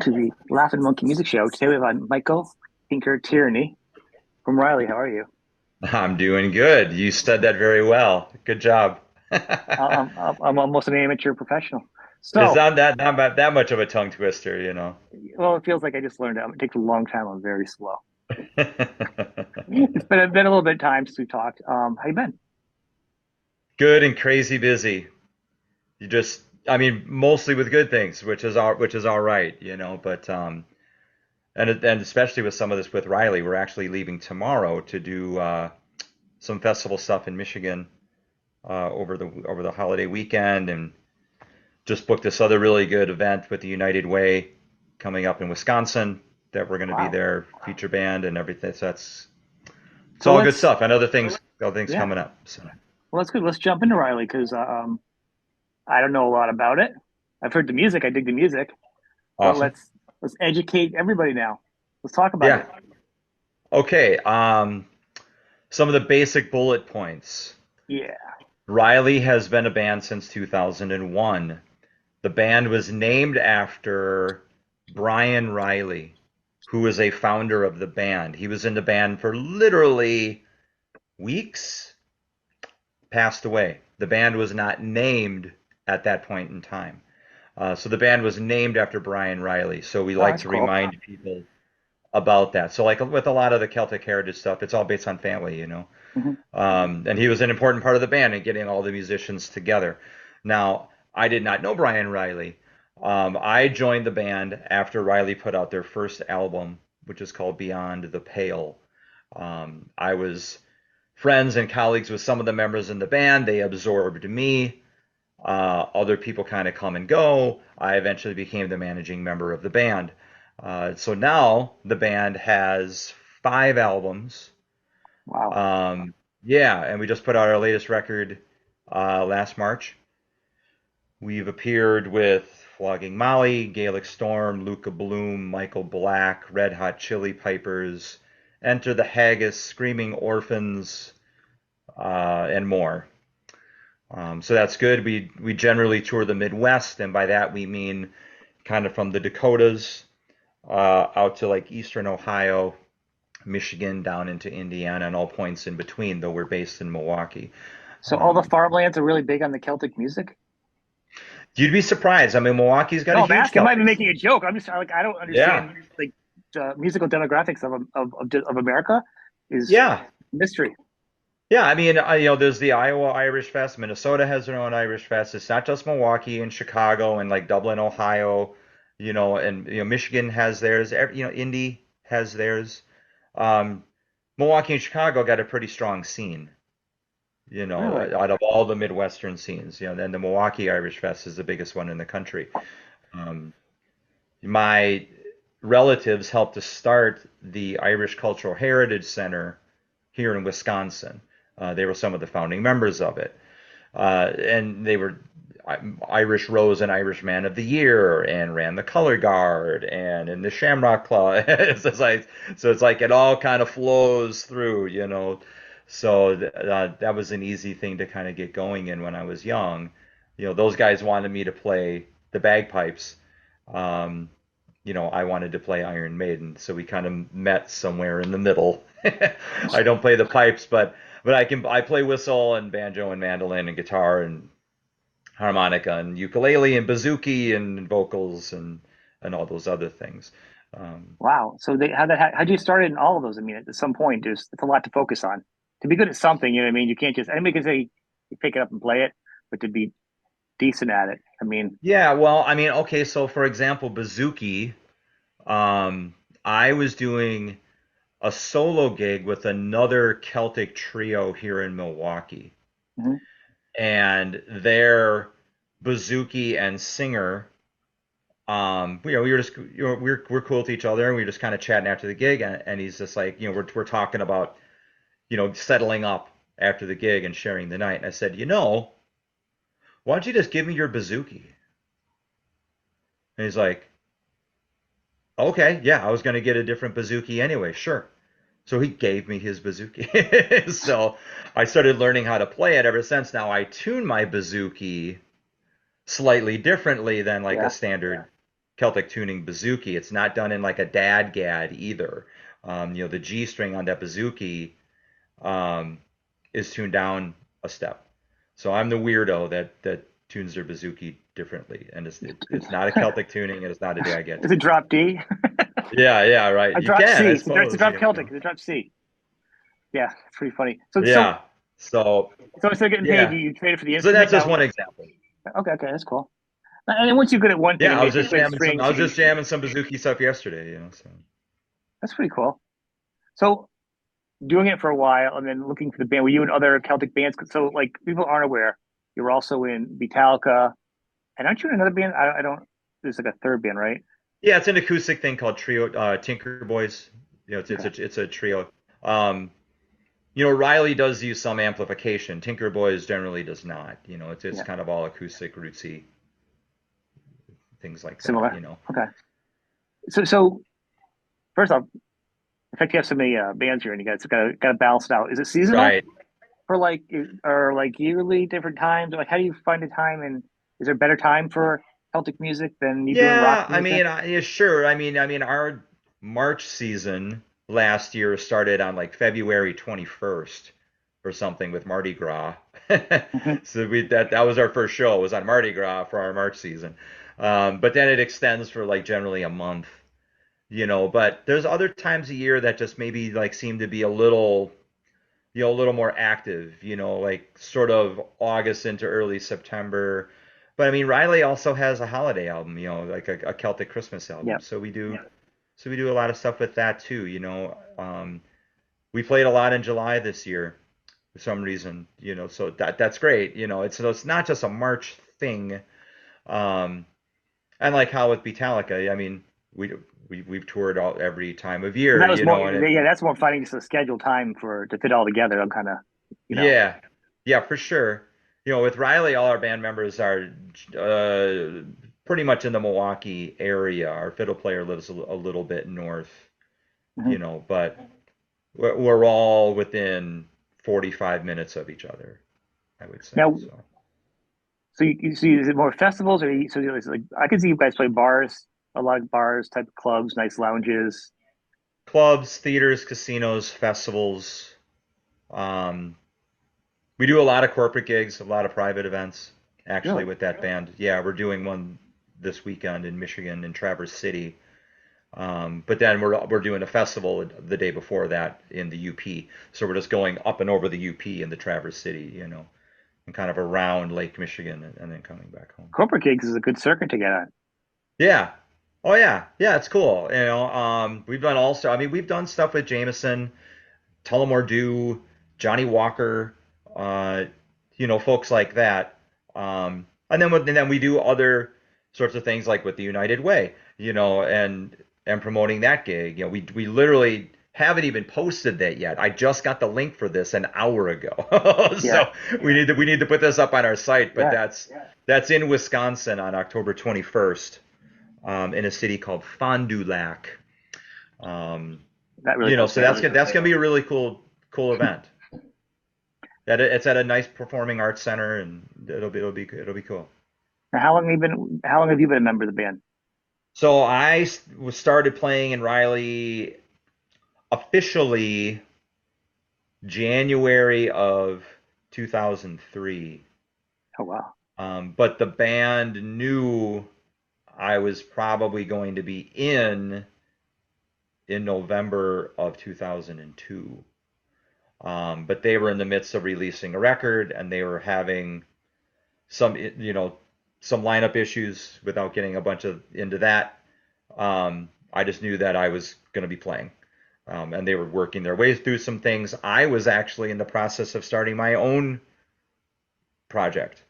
to the Laughing Monkey Music Show. Today we have Michael Tinker Tierney from Riley. How are you? I'm doing good. You said that very well. Good job. I'm almost an amateur professional. It's So, not that much of a tongue twister, you know. well, it feels like I just learned it. It takes a long time. I'm very slow. It's been a little bit of time since we talked. How you been? Good and crazy busy. You just, I mean, mostly with good things, which is all right, you know. But and especially with some of this with Riley, we're actually leaving tomorrow to do some festival stuff in Michigan over the holiday weekend, and just booked this other really good event with the United Way coming up in Wisconsin that we're going to be Wow. their feature band and everything. So it's So all good let's, stuff and other things yeah. coming up. So Well, that's good. Let's jump into Riley because I don't know a lot about it. I've heard the music. I dig the music, but awesome. let's educate everybody now. Let's talk about Yeah. it. Okay. Some of the basic bullet points. Yeah. Riley has been a band since 2001. The band was named after Brian Riley, who was a founder of the band. He was in the band for literally weeks, passed away. The band was not named at that point in time. So the band was named after Brian Riley. So we Oh, like that's to cool. remind people about that. So like with a lot of the Celtic heritage stuff, it's all based on family, you know. Hmm. And he was an important part of the band and getting all the musicians together. Now, I did not know Brian Riley. I joined the band after Riley put out their first album, which is called Beyond the Pale. I was friends and colleagues with some of the members in the band. They absorbed me. Other people kind of come and go. I eventually became the managing member of the band. So now the band has 5 albums. Wow. Yeah, and we just put out our latest record last March. We've appeared with Flogging Molly, Gaelic Storm, Luca Bloom, Michael Black, Red Hot Chili Pipers, Enter the Haggis, Screaming Orphans, and more. So that's good. We generally tour the Midwest, and by that we mean kind of from the Dakotas out to like Eastern Ohio, Michigan, down into Indiana, and all points in between. Though we're based in Milwaukee. So all the Um, farmlands are really big on the Celtic music? you'd be surprised. I mean, Milwaukee's got a No, I'm huge asking. I might be Celtic making a scene. joke. I'm just like I don't Yeah, understand like the musical demographics of America is yeah, mystery. yeah. I mean, there's the Iowa Irish Fest. Minnesota has their own Irish Fest. It's not just Milwaukee and Chicago and like Dublin, Ohio. And Michigan has theirs. Indy has theirs. Um, Milwaukee and Chicago got a pretty strong scene. Really? Out of all the Midwestern scenes, then the Milwaukee Irish Fest is the biggest one in the country. Um, my relatives helped to start the Irish Cultural Heritage Center here in Wisconsin. They were some of the founding members of it. And they were Irish Rose and Irish Man of the Year and ran the Color Guard and in the Shamrock Club. So it's like it all kind of flows through. So that was an easy thing to kind of get going in when I was young. Those guys wanted me to play the bagpipes. Um, I wanted to play Iron Maiden, so we kind of met somewhere in the middle. I don't play the pipes, but I play whistle and banjo and mandolin and guitar and harmonica and ukulele and bouzouki and vocals and all those other things. Um, Wow. So how'd you start in all of those? I mean, at some point, it's a lot to focus on. To be good at something, you know what I mean? You can't just anybody can say you pick it up and play it, but to be decent at it, I mean, yeah, well, I mean, okay, so for example, bouzouki, um, I was doing a solo gig with another Celtic trio here in Milwaukee, mhm. and their bouzouki and singer, we were just, we're cool to each other, and we were just kind of chatting after the gig, and he's just like, we're talking about, settling up after the gig and sharing the night, and I said, why don't you just give me your bouzouki? And he's like, okay, yeah, I was gonna get a different bouzouki anyway, sure. So he gave me his bouzouki. So I started learning how to play it ever since. Now I tune my bouzouki slightly differently than like a Yeah. standard Celtic tuning bouzouki. It's not done in like a dadgad either. The G string on that bouzouki um, is tuned down a step. So I'm the weirdo that tunes their bouzouki differently, and it's not a Celtic tuning, and it's not a dadgad Is it tuning. drop D? Yeah, right. A You drop can, C. I It's a suppose. drop Celtic. It's a drop C. Yeah, it's pretty funny. So so Yeah. So so instead of getting paid, yeah. you traded for the So that's instrument just now. one example. Okay, that's cool. And then once you're good at one thing, I Yeah, I mean, was if you're just good at jamming some. I strings, you was can. just jamming some bouzouki stuff yesterday. So That's pretty cool. So doing it for a while and then looking for the band. Were you in other Celtic bands? So like people aren't aware, you were also in Metallica, and aren't you in another band? I don't. There's like a third band, right? yeah, it's an acoustic thing called trio Tinker Boys. Okay. It's a trio. Um, Riley does use some amplification. Tinker Boys generally does not. It's Yeah. kind of all acoustic, rootsy things like that. Similar. Okay. So first off, in fact, you have so many bands here, and you guys got to balance it out. Is it seasonal Right. for like or like yearly different times? Like, how do you find the time? And is there a better time for Celtic music than you doing rock Yeah, I music? mean, yeah, sure. Our March season last year started on like February 21st or something with Mardi Gras. Hmm. So that was our first show, was on Mardi Gras for our March season. But then it extends for like generally a month, but there's other times a year that just maybe like seem to be a little more active, like sort of August into early September. But I mean, Riley also has a holiday album, like a Celtic Christmas album. Yeah. So we do a lot of stuff with that too. We played a lot in July this year for some reason, so that's great. It's not just a March thing. Um, and like how with Metallica, I mean, we we've toured every time of But year, that was more, and yeah, that's more finding just a scheduled time for to fit all together. I'm kind of, you know, yeah, yeah, for sure. With Riley, all our band members are uh, pretty much in the Milwaukee area. Our fiddle player lives a little bit north, mhm. but we're all within 45 minutes of each other, I would say. Now, So so you see, is it more festivals or it's like I can see you guys play bars, a lot of bars, type of clubs, nice lounges. clubs, theaters, casinos, festivals. Um, we do a lot of corporate gigs, a lot of private events, actually, Really? with that band. Yeah, we're doing one this weekend in Michigan, in Traverse City. But then we're doing a festival the day before that in the UP. So we're just going up and over the UP in the Traverse City, and kind of around Lake Michigan, and then coming back home. Corporate gigs is a good circuit to get on. Yeah. Oh yeah. Yeah, it's cool. We've done all stuff. I mean, we've done stuff with Jameson, Tullamore Dew, Johnny Walker, uh, folks like that. And then we do other sorts of things like with the United Way, and promoting that gig. We literally haven't even posted that yet. I just got the link for this an hour ago. Yeah, So we need to put this up on our site, but yeah, that's in Wisconsin on October 21st, in a city called Fond du Lac. Um, that really does so sound. that's gonna be a really cool event. It's at a nice performing arts center, and it'll be cool. Now, How long have you been a member of the band? So started playing in Riley officially January of 2003. Oh wow, But the band knew I was probably going to be in November of 2002. But they were in the midst of releasing a record, and they were having some, some lineup issues without getting a bunch of into that. I just knew that I was going to be playing. And they were working their way through some things. I was actually in the process of starting my own project.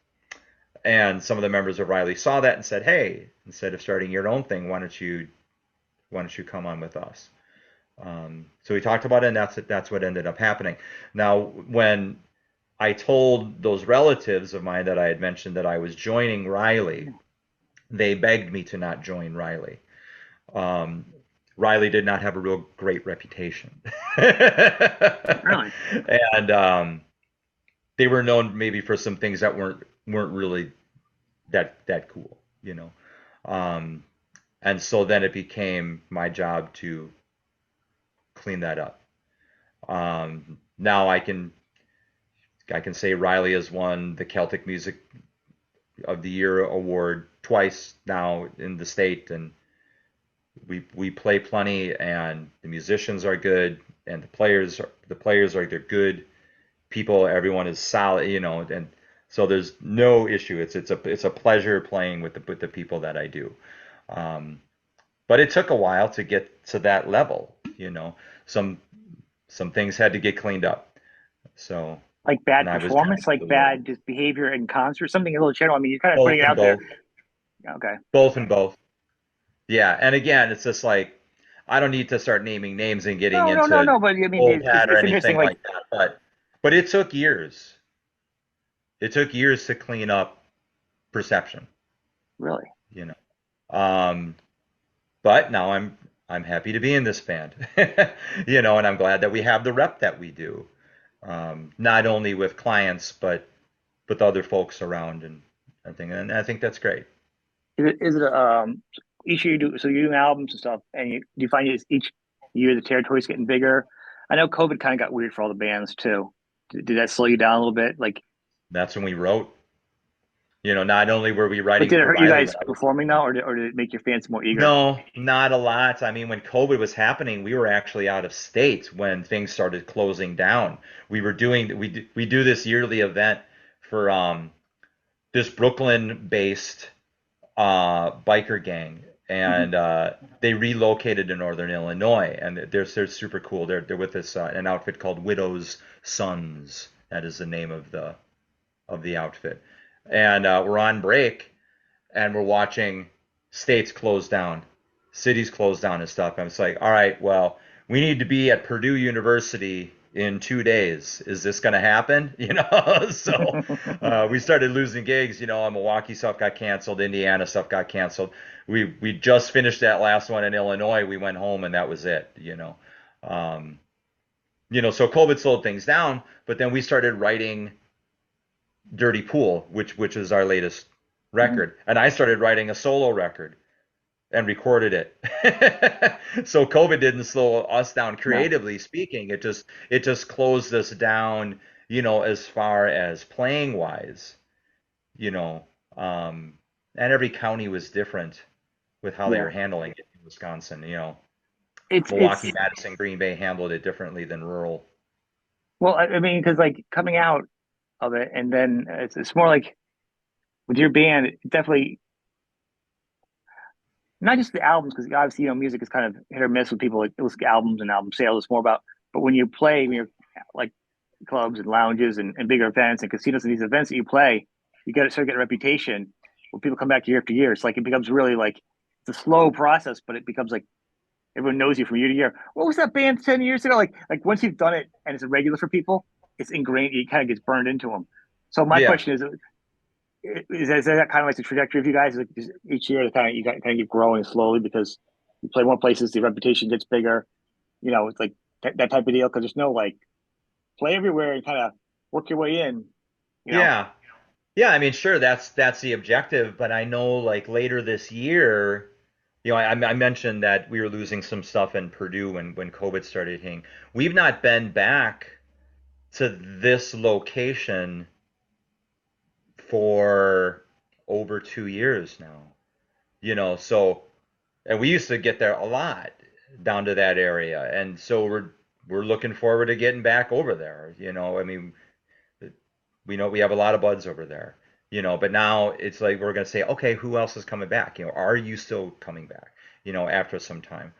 And some of the members of Riley saw that and said, "Hey, instead of starting your own thing, why don't you come on with us?" So we talked about it, and that's what ended up happening. Now, when I told those relatives of mine that I had mentioned that I was joining Riley, they begged me to not join Riley. Um, Riley did not have a real great reputation. really? And they were known maybe for some things that weren't really that cool. Um, And so then it became my job to clean that up. Now I can say Riley has won the Celtic Music of the Year award twice now in the state, and we play plenty, and the musicians are good, and the players are they're good people. Everyone is solid, and so there's no issue. It's a pleasure playing with the people that I do. Um, but it took a while to get to that level. Some some things had to get cleaned up. So, Like and bad I was trying performance, like to do bad just behavior in concert, something a little general. I mean, you're kind of putting both it and out there. both, Okay. both and both. Yeah, and again, it's just like I don't need to start naming names and getting No, no, no, into no. But I mean, old hat or it's interesting. anything Like, like that, but it took years. It took years to clean up perception, really, you know. Um, but now I'm happy to be in this band, and I'm glad that we have the rep that we do, not only with clients but with other folks around and I think that's great. is it each year you do? So you're doing albums and stuff, and do you find each year the territory's getting bigger? I know COVID kind of got weird for all the bands too. Did that slow you down a little bit? Like, That's when we wrote. Not only were we but writing did it for hurt you Riley, guys but I was performing now, or did it make your fans more eager? no, not a lot. I mean, when COVID was happening, we were actually out of state when things started closing down. We do this yearly event for this Brooklyn-based biker gang, Hmm. and they relocated to Northern Illinois, and they're super cool. They're with this an outfit called Widow's Sons. That is the name of the outfit, and we're on break, and we're watching states close down, cities close down and stuff. And it's like, all right, well, we need to be at Purdue University in 2 days. Is this going to happen? So we started losing gigs. Milwaukee stuff got canceled, Indiana stuff got canceled. We just finished that last one in Illinois. We went home and that was it. Um, so COVID slowed things down, but then we started writing Dirty Pool, which is our latest Hmm. record, and I started writing a solo record and recorded it. So COVID didn't slow us down No, creatively speaking. It just closed us down, as far as playing wise, you know. Um, and every county was different with how they yeah, were handling it in Wisconsin. it's Milwaukee, Madison, Green Bay handled it differently than rural. well, I mean, because like coming out of it, and then it's more like with your band, it definitely not just the albums, because obviously music is kind of hit or miss with people like listen to albums and album sales. It's more about, but when you play, when you're like clubs and lounges and bigger events and casinos and these events that you play, you got to start getting a reputation where people come back year after year. It's like it becomes really like it's a slow process, but it becomes like everyone knows you from year to year. What was that band 10 years ago? Like once you've done it and it's a regular for people, it's ingrained. It kind of gets burned into them. So my Yeah. question is that kind of like the trajectory of you guys? Like each year, you kind of keep growing slowly because you play more places, the reputation gets bigger. It's like that type of deal because there's no like play everywhere and kind of work your way in. You know, Yeah. Yeah, I mean, sure, that's the objective, but I know like later this year, I mentioned that we were losing some stuff in Purdue when COVID started hitting. We've not been back to this location for over 2 years now. So and we used to get there a lot down to that area, and so we're looking forward to getting back over there. I mean, we know we have a lot of buds over there, but now it's like we're going to say, okay, who else is coming back? Are you still coming back, after some time?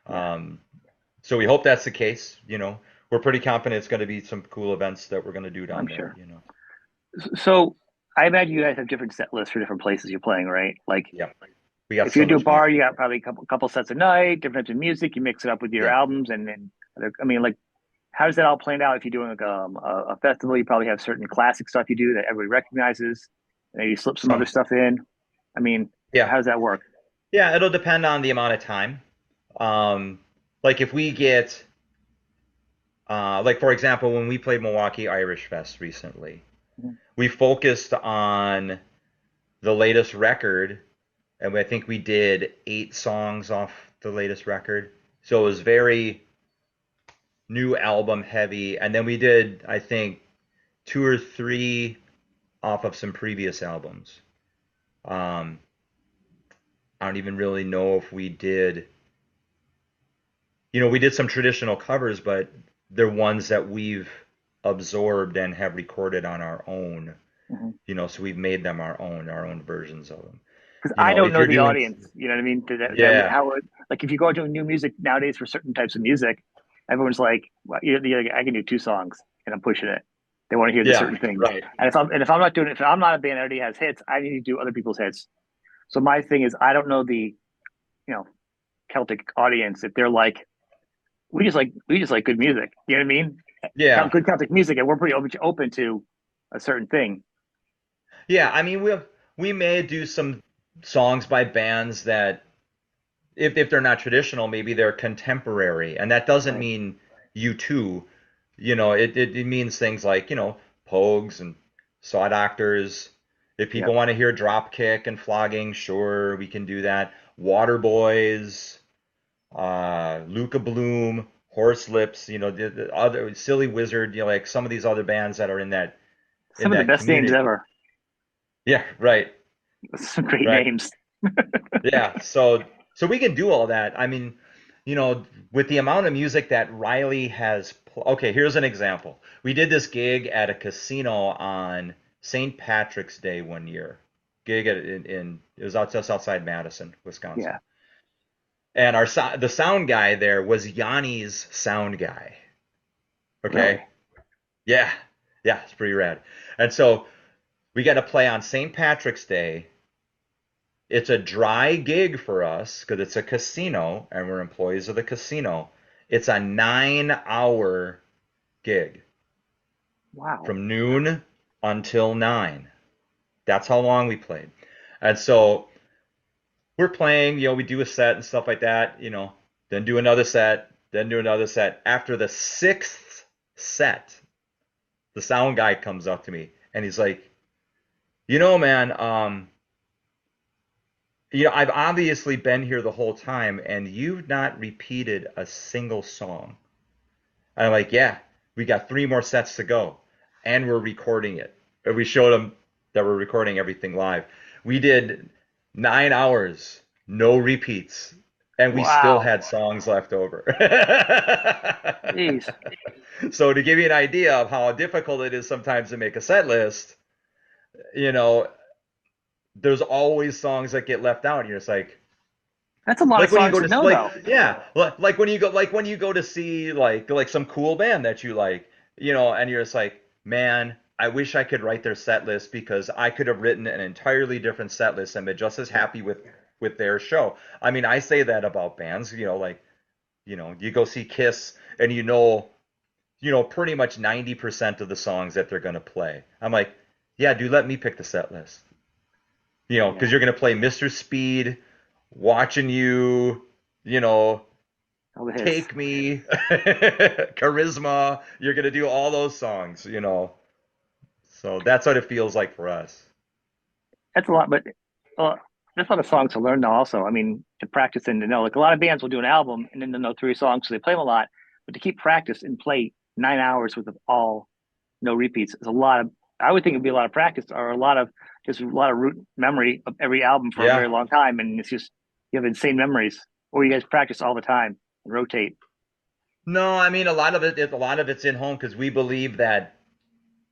yeah, Um, so we hope that's the case. We're pretty confident it's going to be some cool events that we're going to do I'm down there, sure. So I imagine you guys have different set lists for different places you're playing, right? Like Yeah, we got if you so do a much music. bar, you got probably a couple sets a night, different types of music. You mix it up with your Yeah. albums, and then I mean, like how does that all play out? If you're doing like a festival, you probably have certain classic stuff you do that everybody recognizes, and then you slip some other Some, stuff in. I mean, yeah. how does that work? Yeah, it'll depend on the amount of time. Um, like if we get, like for example, when we played Milwaukee Irish Fest recently, Mhm. we focused on the latest record and I think we did 8 songs off the latest record. So it was very new album heavy, and then we did, I think, 2 or 3 off of some previous albums. Um, I don't even really know if we did, we did some traditional covers, but they're ones that we've absorbed and have recorded on our own. Mhm. So we've made them our own versions of them. Because I don't If know you're the doing, audience. You know what I mean? yeah, How like if you go to new music nowadays for certain types of music, everyone's like, well, I can do 2 songs and I'm pushing it. They want to hear the yeah, certain things. right. And if I'm not doing it, if I'm not a band that already has hits, I need to do other people's hits. So my thing is, I don't know the you know Celtic audience if they're like we just like good music. You know what I mean? Yeah, Good Celtic music, and we're pretty open to a certain thing. yeah. I mean, we may do some songs by bands that, if they're not traditional, maybe they're contemporary, and that doesn't Right. mean you too. It means things like, Pogues and Saw Doctors. If Yep. people want to hear Dropkick and Flogging, sure, we can do that. Waterboys, Luca Bloom, Horse Lips, the other Silly Wizard, like some of these other bands that are in that in Some of the that best names community. ever. Yeah, right, Some great right. names. Yeah, so we can do all that. I mean, with the amount of music that Riley has. Okay, here's an example. We did this gig at a casino on St. Patrick's Day one year. Gig it was just outside Madison, Wisconsin. Yeah. And the sound guy there was Yanni's sound guy. Really. Okay? Yeah. Yeah, it's pretty rad. And so we got to play on St. Patrick's Day. It's a dry gig for us because it's a casino and we're employees of the casino. It's a 9-hour gig Wow. from noon until 9. That's how long we played. And so we're playing, we do a set and stuff like that, then do another set, then do another set. After the 6th set, the sound guy comes up to me and he's like, man, I've obviously been here the whole time and you've not repeated a single song. And I'm like, yeah, we got 3 more sets to go and we're recording it. And we showed him that we're recording everything live. We did 9 hours, no repeats, and we still Wow. had songs left over. Jeez. So to give you an idea of how difficult it is sometimes to make a set list, you know, there's always songs that get left out. And you're just That's a lot of like when you songs go to to know, though. like when you go to see like some cool band that you like, and you're just like, man, I wish I could write their set list because I could have written an entirely different set list and been just as Yeah. happy with their show. I mean, I say that about bands, you go see Kiss and pretty much 90% of the songs that they're gonna play. I'm like, yeah, dude, let me pick the set list. Because Yeah. you're gonna play Mr. Speed, Watching You, you know, All the hits. Take Me, Charisma. You're gonna do all those songs. So that's what it feels like for us. That's a lot, but uh, that's a lot of songs to learn, though, also. I mean, to practice and to know. Like a lot of bands will do an album and then they'll know 3 songs, so they play them a lot. But to keep practice and play 9 hours with all no repeats is a lot of, I would think it'd be a lot of practice or just a lot of root memory of every album for a very Yeah. long time. And it's just, you have insane memories, or you guys practice all the time and rotate. No, I mean a lot of it's in home because we believe that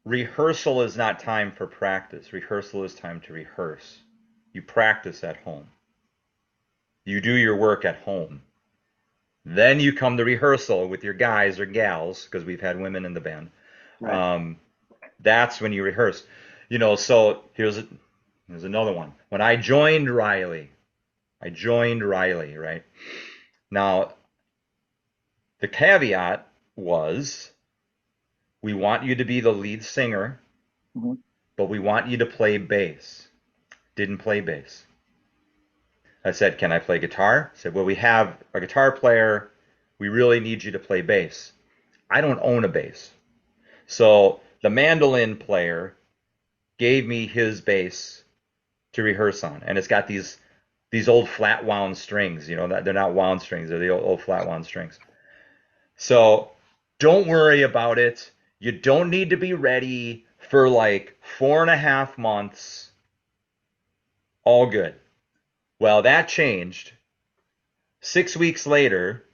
rehearsal is not time for practice. Rehearsal is time to rehearse. You practice at home. You do your work at home. Then you come to rehearsal with your guys or gals, because we've had women in the band. Right. Um, that's when you rehearse. So here's another one. When I joined Riley, right? Now, the caveat was we want you to be the lead singer, Mm-hmm. but we want you to play bass. Didn't play bass. I said, can I play guitar? I said, well, we have a guitar player. We really need you to play bass. I don't own a bass. So the mandolin player gave me his bass to rehearse on. And it's got these these old flat wound strings, they're not wound strings, they're the old flat wound strings. So don't worry about it. You don't need to be ready for like 4.5 months. All good. Well, that changed. 6 weeks later,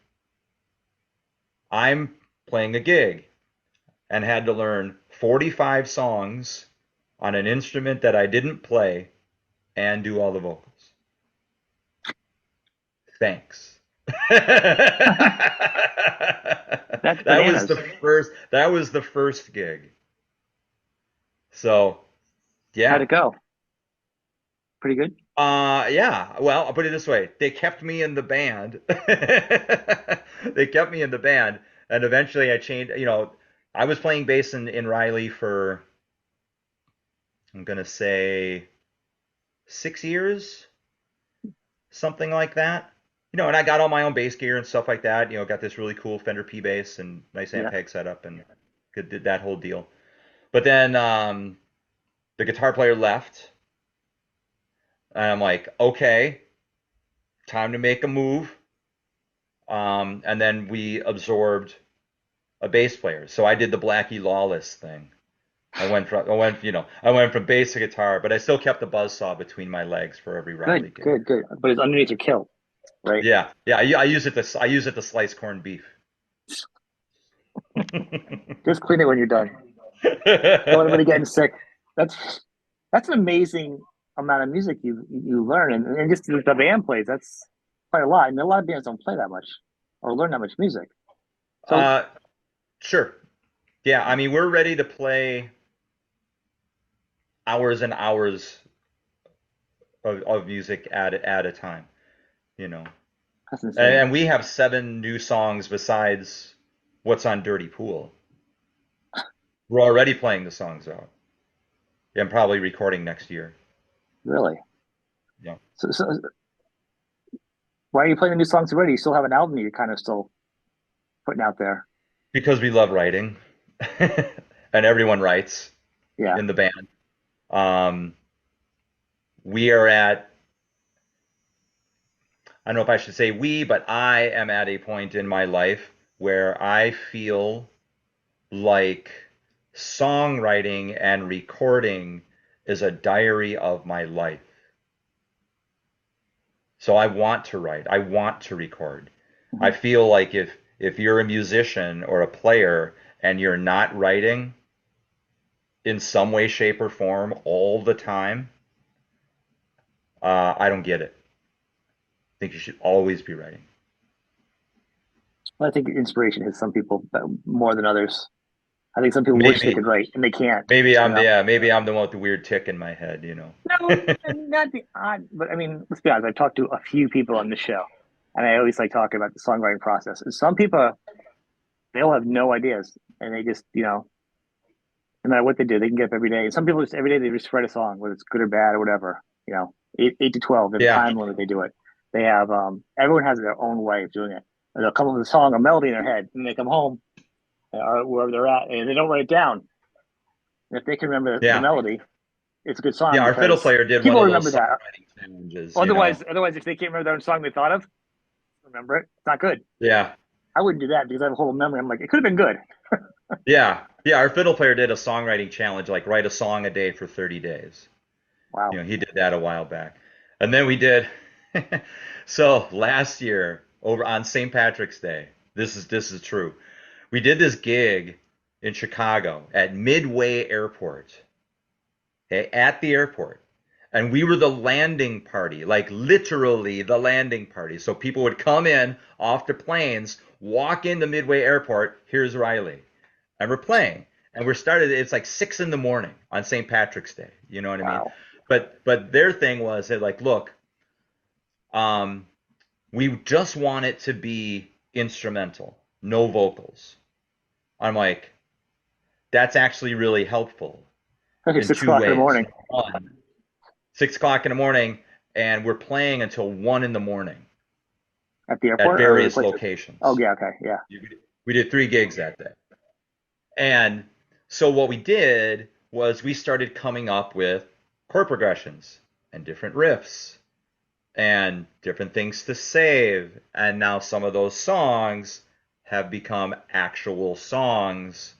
I'm playing a gig and had to learn 45 songs on an instrument that I didn't play and do all the vocals. Thanks. That's That was bananas. the first gig. So, How'd yeah. it go? Pretty good. Yeah. Well, I'll put it this way. They kept me in the band. They kept me in the band, and eventually I changed, I was playing bass in Riley for, I'm gonna say 6 years, something like that. And I got all my own bass gear and stuff like that. Got this really cool Fender P bass and nice Yeah. Ampeg setup and did that whole deal. But then the guitar player left, and I'm like, okay, time to make a move. And then we absorbed a bass player. So I did the Blackie Lawless thing. I went from bass to guitar, but I still kept the buzzsaw between my legs for every Good, Riley gig. good, good. But it's underneath your kilt, right? Yeah, yeah. I use it to slice corned beef. Just clean it when you're done. Don't want anybody getting sick. That's that's an amazing amount of music you learn, and just the band plays. That's quite a lot. And a lot of bands don't play that much or learn that much music. So uh, sure. Yeah, I mean we're ready to play hours and hours of music at a time. You know, that's insane. and we have 7 new songs besides what's on Dirty Pool. We're already playing the songs out. Yeah, I'm probably recording next year. Really. Yeah. So why are you playing the new songs already? You still have an album you're kind of still putting out there. Because we love writing, and everyone writes Yeah. in the band. Um, we are at, I don't know if I should say we, but I am at a point in my life where I feel like songwriting and recording is a diary of my life. So I want to write. I want to record. I Mhm. feel like if you're a musician or a player and you're not writing in some way, shape, or form all the time, I don't get it. I think you should always be writing. Well, I think inspiration hits some people more than others. I think some people wish they Maybe, could write and they can't. maybe You I'm know. yeah, maybe I'm the one with the weird tick in my head. No, not the odd, but I mean, let's be honest. I've talked to a few people on the show, and I always like talking about the songwriting process. And some people, they'll have no ideas, and they just, no matter what they do, they can get up every day. And some people just every day they just write a song, whether it's good or bad or whatever. 8 to 12. They have a Yeah, time limit. They do it. They have everyone has their own way of doing it. And they'll come up with a song, a melody in their head, and they come home or wherever they're at, and they don't write it down. And if they can remember the yeah, melody, it's a good yeah. song Our fiddle because player did one people of those remember that. songwriting challenges. Otherwise, if they can't remember their own song they thought of, remember it. It's not good. Yeah, I wouldn't do that because I have a whole memory. I'm like, it could have been good. yeah, yeah. Our fiddle player did a songwriting challenge, like write a song a day for 30 days. Wow. He did that a while back. And then we did, so last year over on St. Patrick's Day, this is true. We did this gig in Chicago at Midway Airport, okay, at the airport. And we were the landing party, like literally the landing party. So people would come in off the planes, walk into Midway Airport. Here's Riley. And we're playing. And we're started, it's like 6 in the morning on St. Patrick's Day. You know what I mean? Wow. But their thing was they're like, look, um, we just want it to be instrumental, no vocals. I'm like, that's actually really helpful Okay, in six two o'clock in the ways. morning 1, 6 o'clock in the morning, and we're playing until 1 in the morning at the at airport or the various place. Oh locations. yeah, okay, yeah. We did 3 gigs that day. And so what we did was we started coming up with chord progressions and different riffs and different things to save. And now some of those songs have become actual songs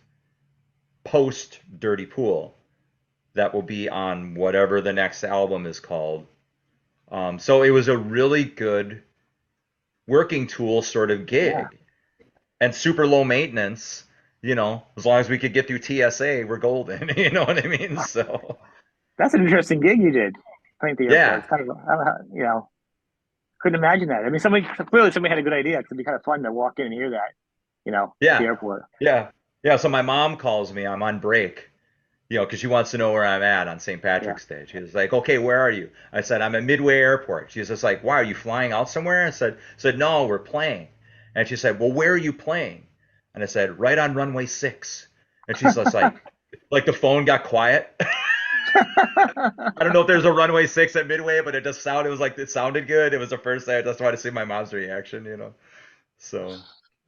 post Dirty Pool that will be on whatever the next album is called. So it was a really good working tool sort of Yeah, gig and super low maintenance. As long as we could get through TSA, we're golden. You know what I mean? So, that's an interesting gig you did playing at the airport. yeah, It's kind of I don't know, couldn't imagine that. I mean, somebody had a good idea. It'd be kind of fun to walk in and hear that, at the yeah, airport. yeah, yeah. So my mom calls me. I'm on break, because she wants to know where I'm at on St. Yeah. Patrick's Day. She was like, "Okay, where are you?" I said, "I'm at Midway Airport." She was just like, "Why are you flying out somewhere?" I said, "No, we're playing." And she said, "Well, where are you playing?" And I said, "Right on runway 6." And she's just like the phone got quiet. I don't know if there's a runway 6 at Midway, but it was like it sounded good. It was the first day. I just wanted to see my mom's reaction. So,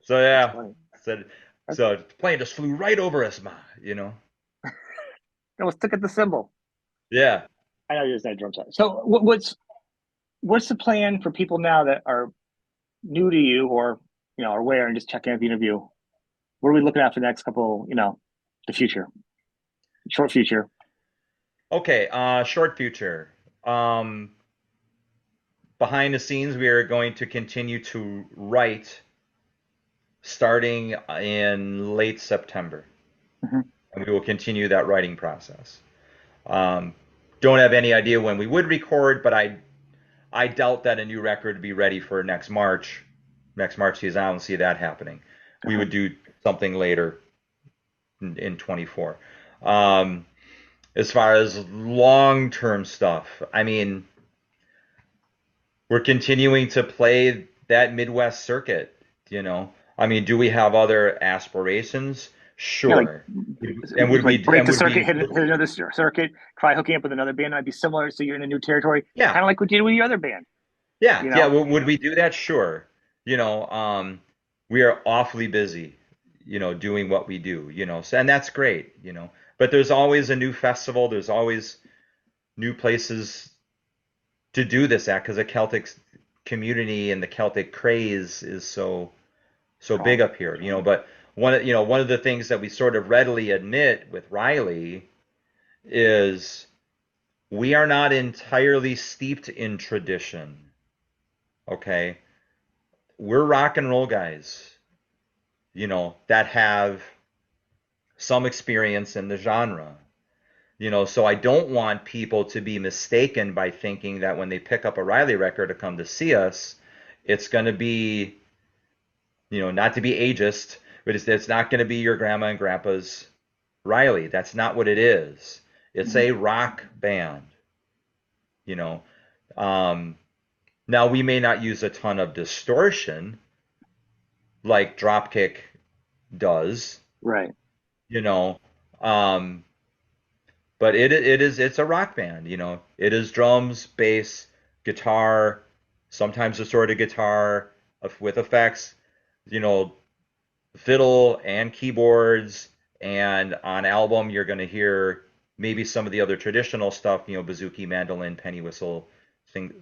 so That's yeah, funny. said That's, so the plane just flew right over us, ma. that was took at the symbol. Yeah. I know there's that drum set. So what's the plan for people now that are new to you or are aware and just checking out the interview? What are we looking at for the next couple, the future, short future? Okay, short future. Um, Behind the scenes, we are going to continue to write starting in late September, Hmm. and we will continue that writing process. Um, don't have any idea when we would record, but I doubt that a new record would be ready for next March. Next March season, I don't see that happening. We Uh-huh. would do something later in 24. Um, as far as long-term stuff, I mean, we're continuing to play that Midwest circuit, you know. I mean, do we have other aspirations? Yeah, like Sure. And would like we break and the would circuit, we hit another circuit, try hooking up with another band. Might be similar, so you're in a new territory, yeah, kind of like what you did with your other band. yeah, You yeah, know, would we do that? Sure. We are awfully busy, doing what we do, so, and that's great. But there's always a new festival, there's always new places to do this at because the Celtic community and the Celtic craze is so big strong. up here, but one of the things that we sort of readily admit with Riley is we are not entirely steeped in tradition. Okay, we're rock and roll guys, that have some experience in the genre. So I don't want people to be mistaken by thinking that when they pick up a Riley record to come to see us, it's going to be, not to be ageist, but it's not going to be your grandma and grandpa's Riley. That's not what it is. It's Mhm. a rock band, you know. Um, Now we may not use a ton of distortion like Dropkick does, Right. you know, um, but it's a rock band, It is drums, bass, guitar, sometimes distorted guitar with effects, you know, fiddle and keyboards, and on album you're going to hear maybe some of the other traditional stuff, bouzouki, mandolin, penny whistle,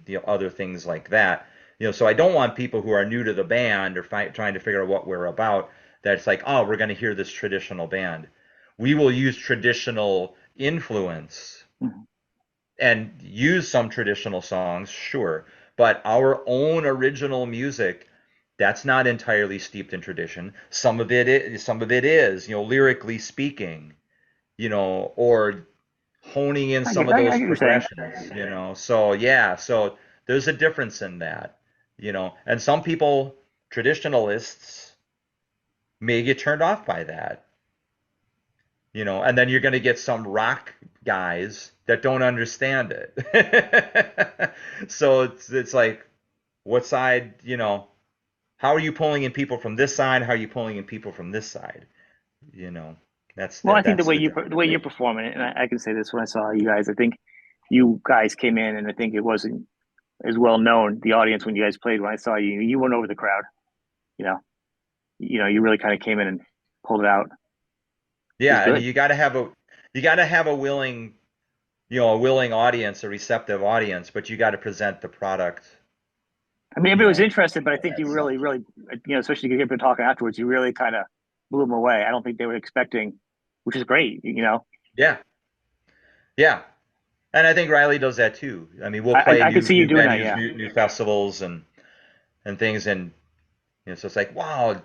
the other things like that. So I don't want people who are new to the band or trying to figure out what we're about that it's like, oh, we're going to hear this traditional band. We will use traditional influence Mhm. and use some traditional songs, sure, but our own original music, that's not entirely steeped in tradition. Some of it is, lyrically speaking, or honing in some of I get those what you're saying. progressions. So yeah, so there's a difference in that. And some people, traditionalists, may get turned off by that. And then you're going to get some rock guys that don't understand it. So it's like, what side, how are you pulling in people from this side? How are you pulling in people from this side? You know, Well, I think that's the the difference. way you're performing it, and I can say this when I saw you guys, I think you guys came in, and I think it wasn't as well known the audience when you guys played. When I saw you, you went over the crowd. You know, you really kind of came in and pulled it out. It was Yeah, and good. you got to have a willing a willing audience, a receptive audience, but you got to present the product, I mean, everybody was interested, but I think you as really, such. really, especially to get people talking afterwards, you really kind of blew them away. I don't think they were expecting, which is great. Yeah, yeah. And I think Riley does that too. I mean, we'll play I could see you new doing that. venues, Yeah, new festivals, and things, and so it's like, wow,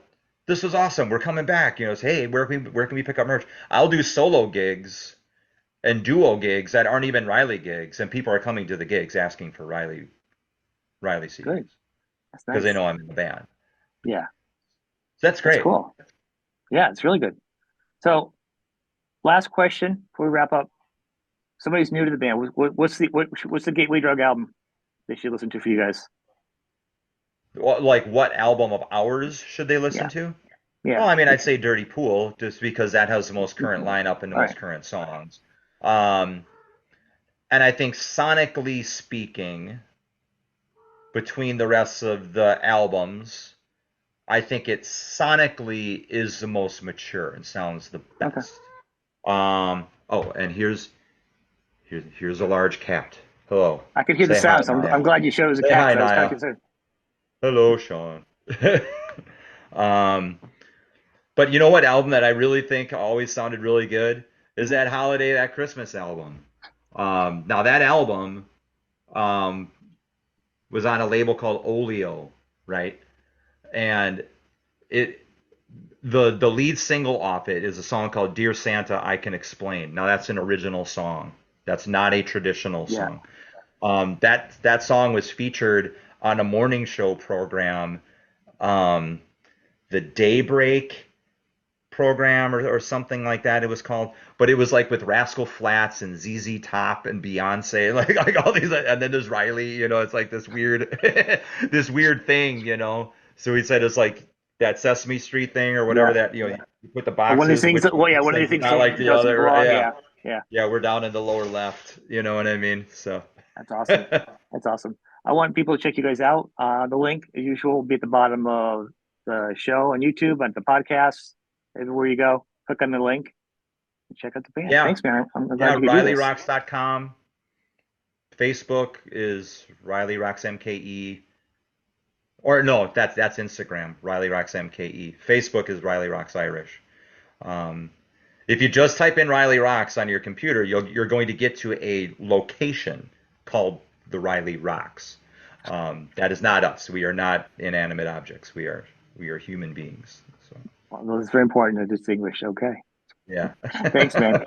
this was awesome. We're coming back. It's, hey, where can we pick up merch? I'll do solo gigs and duo gigs that aren't even Riley gigs, and people are coming to the gigs asking for Riley good. CDs That's because they nice. know I'm in the band. Yeah, So that's that's great. cool. Yeah, it's really good. So, last question before we wrap up. Somebody's new to the band. What's the gateway drug album they should listen to for you guys? Like, what album of ours should they listen Yeah, to? yeah. Well, I mean, I'd say Dirty Pool, just because that has the most current All lineup and the right. most current songs. Um, and I think sonically speaking, between the rest of the albums, I think it sonically is the most mature and sounds the Okay. best. Oh, and here's a large cat. Hello. I could hear the Say hi, sound, so I'm Naya. glad you showed it was a Say cat hi, because I was kind of Naya. concerned. Hello, Sean. um, but you know what album that I really think always sounded really good is Mhm. that Christmas album. Now that album um, was on a label called Oleo, right? And it the lead single off it is a song called Dear Santa, I Can Explain. Now that's an original song. That's not a traditional Yeah. song. That song was featured on a morning show program, um, the Daybreak program, or something like that it was called. But it was like with Rascal Flatts and ZZ Top and Beyonce, like all these, and then there's Riley. It's like this weird this weird thing. So he said it's like that Sesame Street thing or whatever, Yeah. that you put the One of these boxes, things which that, well, yeah, one one of these says things not like the doesn't other. belong. Yeah, Yeah. Yeah. yeah, we're down in the lower left. You know what I mean? So That's awesome. That's awesome. I want people to check you guys out. The link, as usual, will be at the bottom of the show on YouTube and the podcast. Everywhere you go, click on the link and check out the band. yeah, Thanks, man. I'm glad yeah. you could do this. RileyRocks.com. Facebook is Riley Rocks MKE. Or no, that's Instagram, Riley Rocks MKE. Facebook is Riley Rocks Irish. Um, if you just type in Riley Rocks on your computer, you're going to get to a location called the Riley Rocks. That is not us. We are not inanimate objects. We are human beings. So Well, it's very important to distinguish. Okay. yeah. Thanks, man.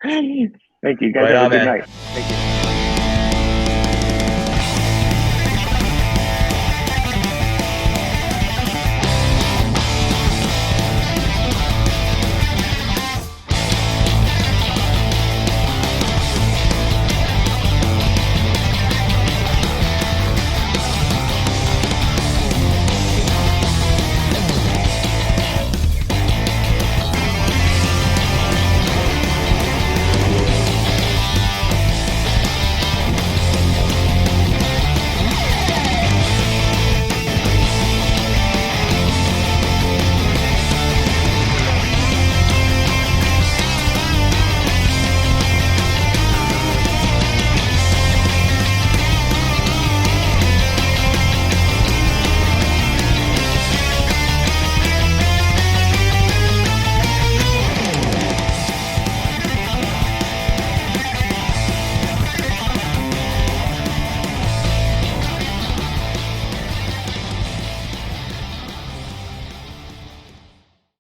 Thank you. You guys Right have a on, good man. night. Thank you.